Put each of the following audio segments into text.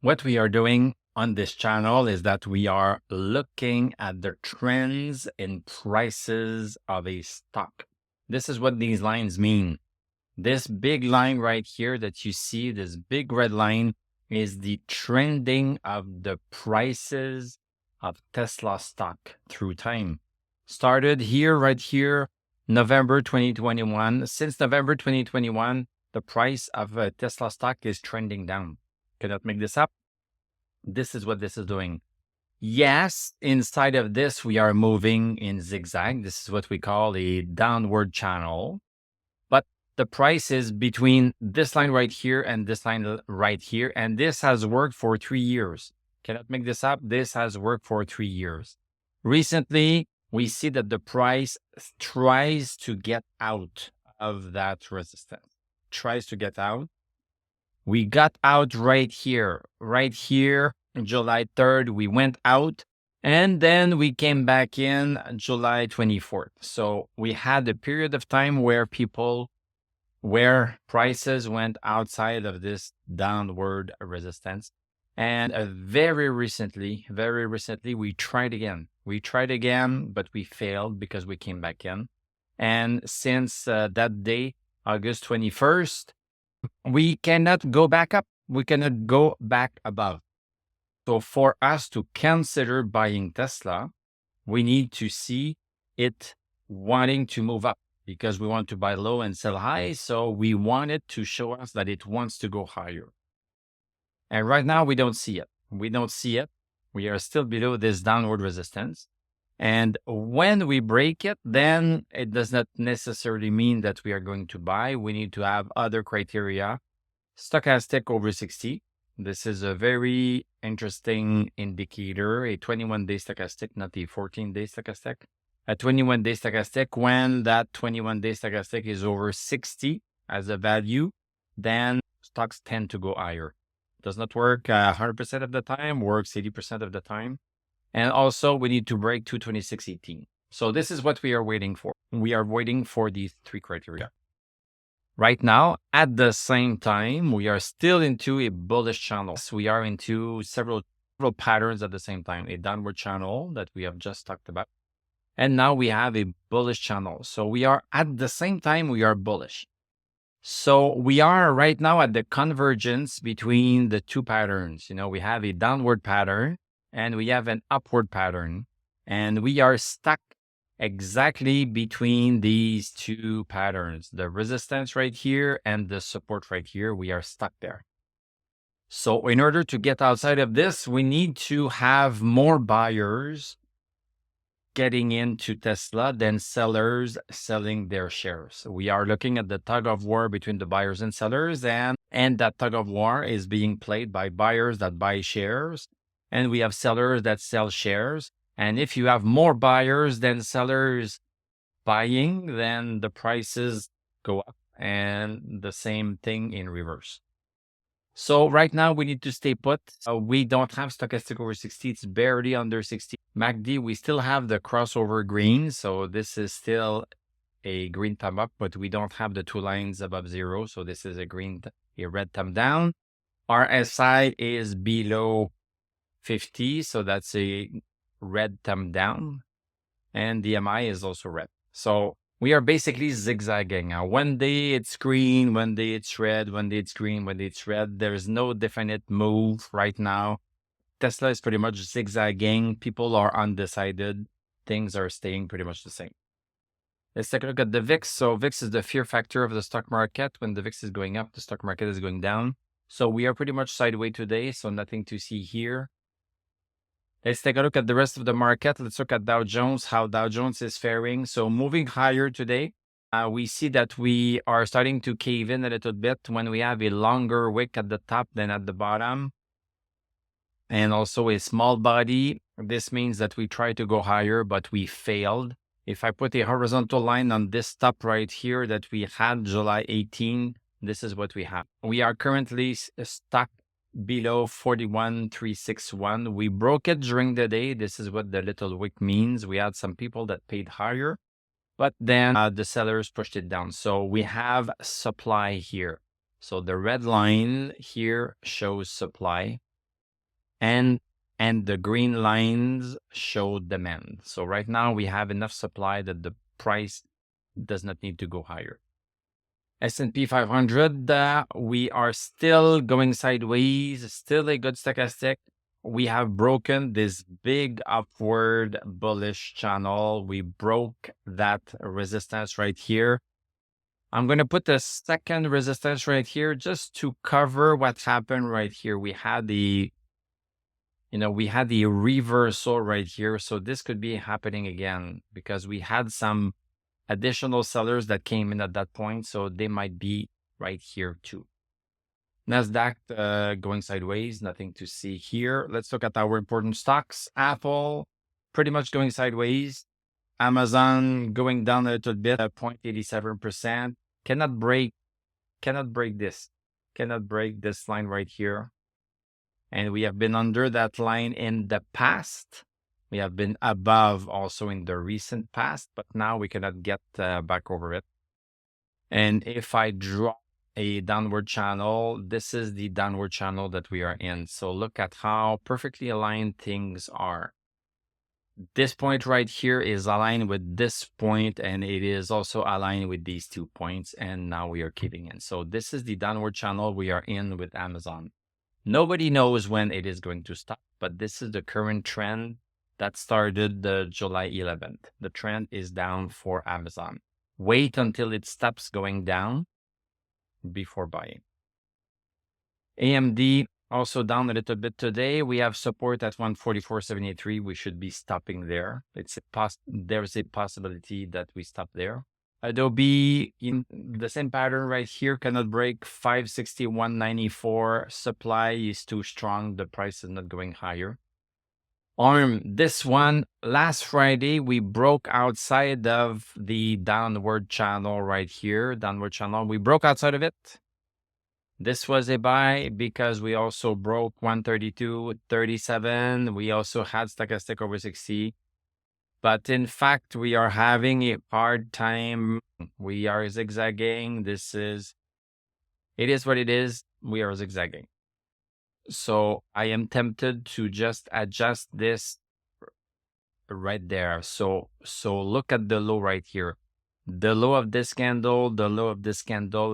What we are doing on this channel is that we are looking at the trends in prices of a stock. This is what these lines mean. This big line right here that you see, this big red line, is the trending of the prices of Tesla stock through time. Started here, right here, November 2021. Since November 2021, the price of Tesla stock is trending down. Cannot make this up. This is what this is doing. Yes, inside of this, we are moving in zigzag. This is what we call a downward channel. But the price is between this line right here and this line right here. And this has worked for 3 years. Cannot make this up. This has worked for 3 years. Recently, we see that the price tries to get out of that resistance. Tries to get out. We got out right here, July 3rd, we went out, and then we came back in July 24th. So we had a period of time where prices went outside of this downward resistance. And very recently, we tried again. But we failed because we came back in. And since that day, August 21st, we cannot go back up. We cannot go back above. So for us to consider buying Tesla, we need to see it wanting to move up because we want to buy low and sell high. So we want it to show us that it wants to go higher. And right now we don't see it. We are still below this downward resistance. And when we break it, then it does not necessarily mean that we are going to buy. We need to have other criteria. Stochastic over 60. This is a very interesting indicator, a 21-day stochastic, not a 14-day stochastic. A 21-day stochastic, when that 21-day stochastic is over 60 as a value, then stocks tend to go higher. Does not work 100% of the time, works 80% of the time. And also, we need to break 226.18. So this is what we are waiting for. We are waiting for these three criteria. Right now, at the same time, we are still into a bullish channel. We are into several patterns at the same time. A downward channel that we have just talked about. And now we have a bullish channel. So we are at the same time, we are bullish. So we are right now at the convergence between the two patterns. We have a downward pattern and we have an upward pattern, and we are stuck exactly between these two patterns, the resistance right here and the support right here. We are stuck there. So in order to get outside of this, we need to have more buyers getting into Tesla than sellers selling their shares. We are looking at the tug of war between the buyers and sellers, and that tug of war is being played by buyers that buy shares, and we have sellers that sell shares. And if you have more buyers than sellers buying, then the prices go up, and the same thing in reverse. So right now we need to stay put. We don't have stochastic over 60. It's barely under 60. MACD, we still have the crossover green. So this is still a green thumb up, but we don't have the two lines above zero. So this is a red thumb down. RSI is below 50. So that's a red thumb down. And DMI is also red. So we are basically zigzagging. Now, one day it's green, one day it's red, one day it's green, one day it's red. There is no definite move right now. Tesla is pretty much zigzagging. People are undecided. Things are staying pretty much the same. Let's take a look at the VIX. So VIX is the fear factor of the stock market. When the VIX is going up, the stock market is going down. So we are pretty much sideways today. So nothing to see here. Let's take a look at the rest of the market. Let's look at Dow Jones, how Dow Jones is faring. So moving higher today, we see that we are starting to cave in a little bit when we have a longer wick at the top than at the bottom. And also a small body. This means that we try to go higher, but we failed. If I put a horizontal line on this top right here that we had July 18, this is what we have. We are currently stuck below 41,361. We broke it during the day. This is what the little wick means. We had some people that paid higher, but then the sellers pushed it down. So we have supply here. So the red line here shows supply. and the green lines show demand. So right now we have enough supply that the price does not need to go higher. S&P 500, we are still going sideways, still a good stochastic. We have broken this big upward bullish channel. We broke that resistance right here. I'm going to put the second resistance right here just to cover what happened right here. We had the reversal right here. So this could be happening again because we had some additional sellers that came in at that point. So they might be right here too. NASDAQ going sideways, nothing to see here. Let's look at our important stocks. Apple, pretty much going sideways. Amazon going down a little bit, 0.87%. Cannot break this. Cannot break this line right here. And we have been under that line in the past. We have been above also in the recent past, but now we cannot get back over it. And if I draw a downward channel, this is the downward channel that we are in. So look at how perfectly aligned things are. This point right here is aligned with this point, and it is also aligned with these 2 points. And now we are keeping in. So this is the downward channel we are in with Amazon. Nobody knows when it is going to stop, but this is the current trend that started the July 11th. The trend is down for Amazon. Wait until it stops going down before buying. AMD also down a little bit today. We have support at 144.73. We should be stopping there. There's a possibility that we stop there. Adobe in the same pattern right here, cannot break 561.94. Supply is too strong. The price is not going higher. ARM, this one, last Friday, we broke outside of the downward channel right here. Downward channel. We broke outside of it. This was a buy because we also broke 132.37. We also had stochastic over 60. But in fact, we are having a hard time. We are zigzagging. It is what it is. We are zigzagging. So I am tempted to just adjust this right there. So look at the low right here. The low of this candle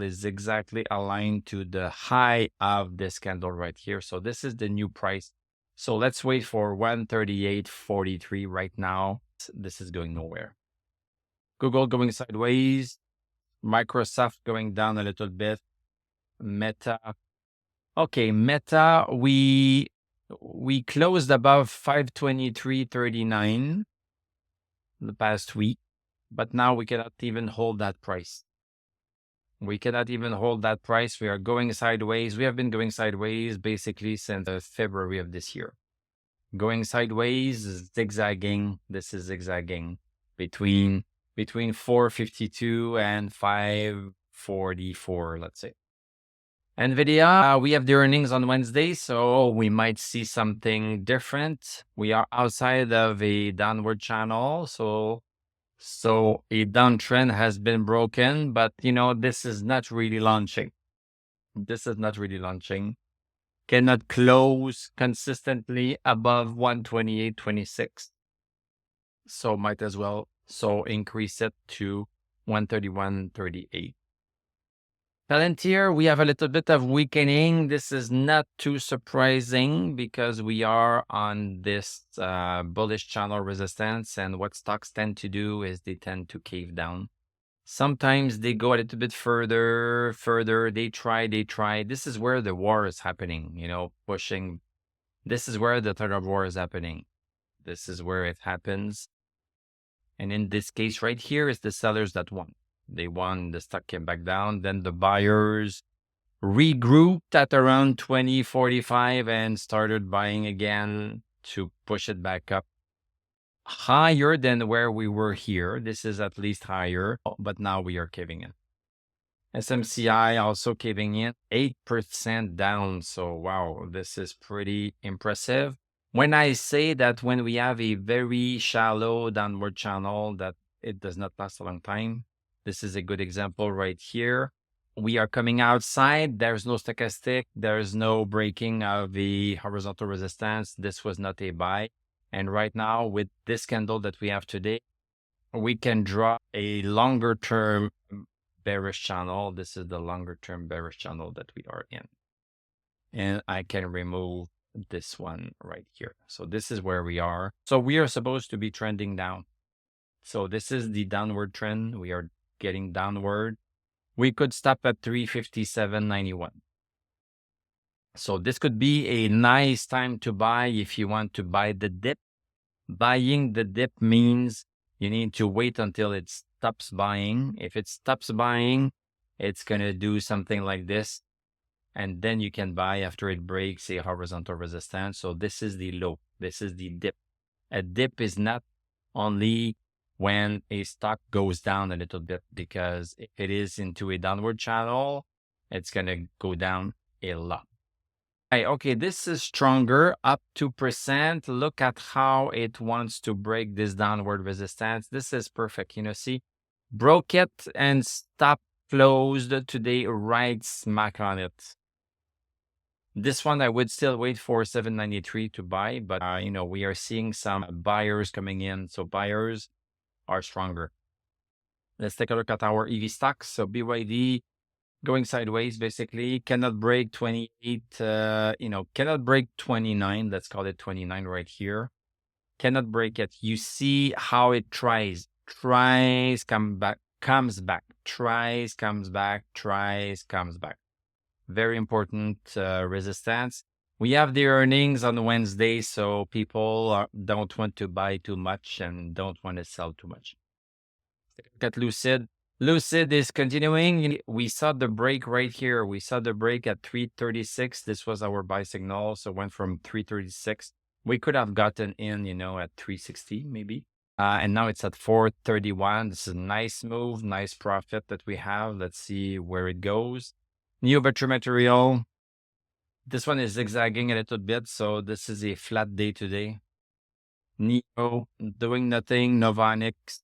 is exactly aligned to the high of this candle right here. So this is the new price. So let's wait for 138.43 right now. This is going nowhere. Google going sideways. Microsoft going down a little bit. Meta. Okay, Meta, we closed above 523.39 the past week, but now we cannot even hold that price. We cannot even hold that price. We are going sideways. We have been going sideways basically since February of this year. Going sideways, zigzagging. This is zigzagging between 452 and 544, let's say. NVIDIA, we have the earnings on Wednesday, so we might see something different. We are outside of a downward channel, so a downtrend has been broken, but this is not really launching. Cannot close consistently above 128.26. So might as well increase it to 131.38. Palantir, we have a little bit of weakening. This is not too surprising because we are on this bullish channel resistance. And what stocks tend to do is they tend to cave down. Sometimes they go a little bit further. They try. This is where the war is happening, pushing. This is where the third of war is happening. This is where it happens. And in this case right here is the sellers that won. They won, the stock came back down. Then the buyers regrouped at around 20.45 and started buying again to push it back up higher than where we were here. This is at least higher, but now we are caving in. SMCI also caving in, 8% down. So wow, this is pretty impressive. When I say that when we have a very shallow downward channel, that it does not last a long time, this is a good example right here. We are coming outside. There's no stochastic. There's no breaking of the horizontal resistance. This was not a buy. And right now, with this candle that we have today, we can draw a longer term bearish channel. This is the longer term bearish channel that we are in. And I can remove this one right here. So this is where we are. So we are supposed to be trending down. So this is the downward trend. We are getting downward. We could stop at 357.91. So this could be a nice time to buy if you want to buy the dip. Buying the dip means you need to wait until it stops buying. If it stops buying, it's going to do something like this. And then you can buy after it breaks a horizontal resistance. So this is the low. This is the dip. A dip is not only when a stock goes down a little bit, because if it is into a downward channel, it's going to go down a lot. Okay, this is stronger, up 2%. Look at how it wants to break this downward resistance. This is perfect. See, broke it and stop closed today, right smack on it. This one, I would still wait for 793 to buy, but, we are seeing some buyers coming in. So buyers are stronger. Let's take a look at our EV stocks. So BYD going sideways, basically, cannot break 28, cannot break 29. Let's call it 29 right here. Cannot break it. You see how it tries, comes back, tries, comes back. Very important resistance. We have the earnings on Wednesday, so people don't want to buy too much and don't want to sell too much. Look at Lucid. Lucid is continuing. We saw the break right here. We saw the break at 336. This was our buy signal. So went from 336. We could have gotten in, at 360 maybe. And now it's at 431. This is a nice move, nice profit that we have. Let's see where it goes. New battery material. This one is zigzagging a little bit. So this is a flat day today. Neo doing nothing. Novonix.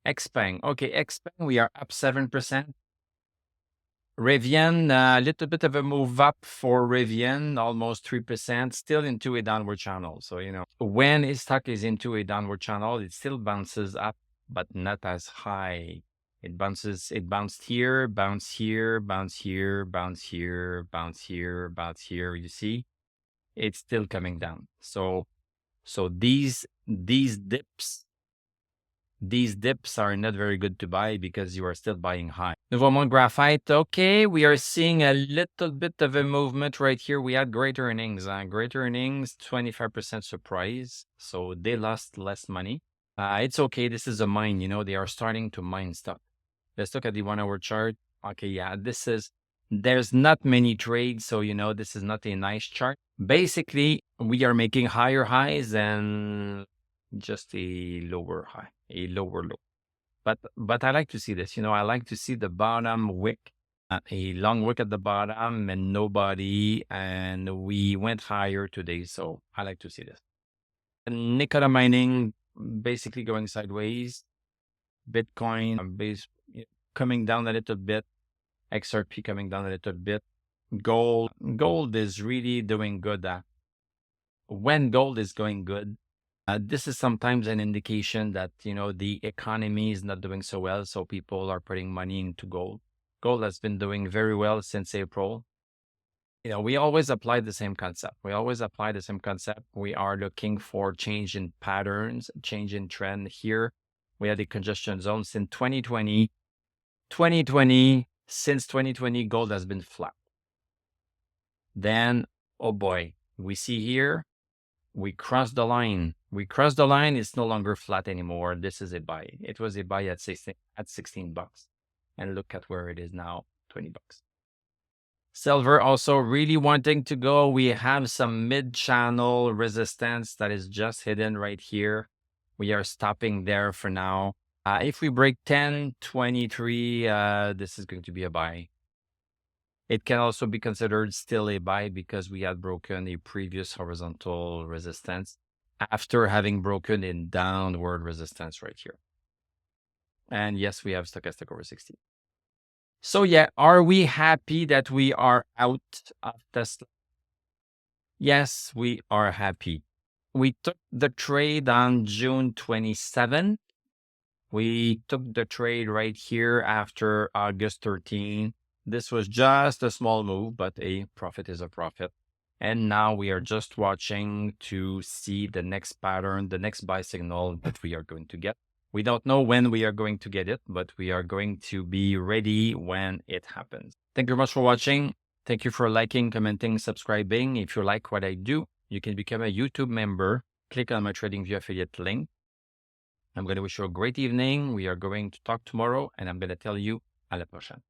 Xpeng. Okay, Xpeng, we are up 7%. Rivian, a little bit of a move up for Rivian, almost 3%, still into a downward channel. So, when a stock is into a downward channel, it still bounces up, but not as high. It bounced here, bounce here, bounce here, bounce here, bounce here, bounce here. You see, it's still coming down. So these dips are not very good to buy because you are still buying high. Nouveau Monde Graphite. Okay, we are seeing a little bit of a movement right here. We had great earnings. 25% surprise. So they lost less money. It's okay. This is a mine. They are starting to mine stuff. Let's look at the 1 hour chart. Okay, yeah, there's not many trades. So, this is not a nice chart. Basically, we are making higher highs and just a lower high, a lower low. But I like to see this. I like to see the bottom wick, a long wick at the bottom and nobody. And we went higher today. So I like to see this. And Nikola mining basically going sideways. Bitcoin coming down a little bit. XRP coming down a little bit. Gold is really doing good. When gold is going good, this is sometimes an indication that, the economy is not doing so well. So people are putting money into gold. Gold has been doing very well since April. We always apply the same concept. We are looking for change in patterns, change in trend here. We had a congestion zone since 2020. Since 2020, gold has been flat. Then, oh boy, we see here, we crossed the line. It's no longer flat anymore. This is a buy. It was a buy at 16 bucks. And look at where it is now, 20 bucks. Silver also really wanting to go. We have some mid-channel resistance that is just hidden right here. We are stopping there for now. If we break 10.23, this is going to be a buy. It can also be considered still a buy because we had broken a previous horizontal resistance after having broken a downward resistance right here. And yes, we have stochastic over 60. So yeah, are we happy that we are out of Tesla? Yes, we are happy. We took the trade on June 27. We took the trade right here after August 13. This was just a small move, but a profit is a profit. And now we are just watching to see the next pattern, the next buy signal that we are going to get. We don't know when we are going to get it, but we are going to be ready when it happens. Thank you very much for watching. Thank you for liking, commenting, subscribing. If you like what I do, you can become a YouTube member. Click on my TradingView affiliate link. I'm going to wish you a great evening. We are going to talk tomorrow, and I'm going to tell you à la prochaine.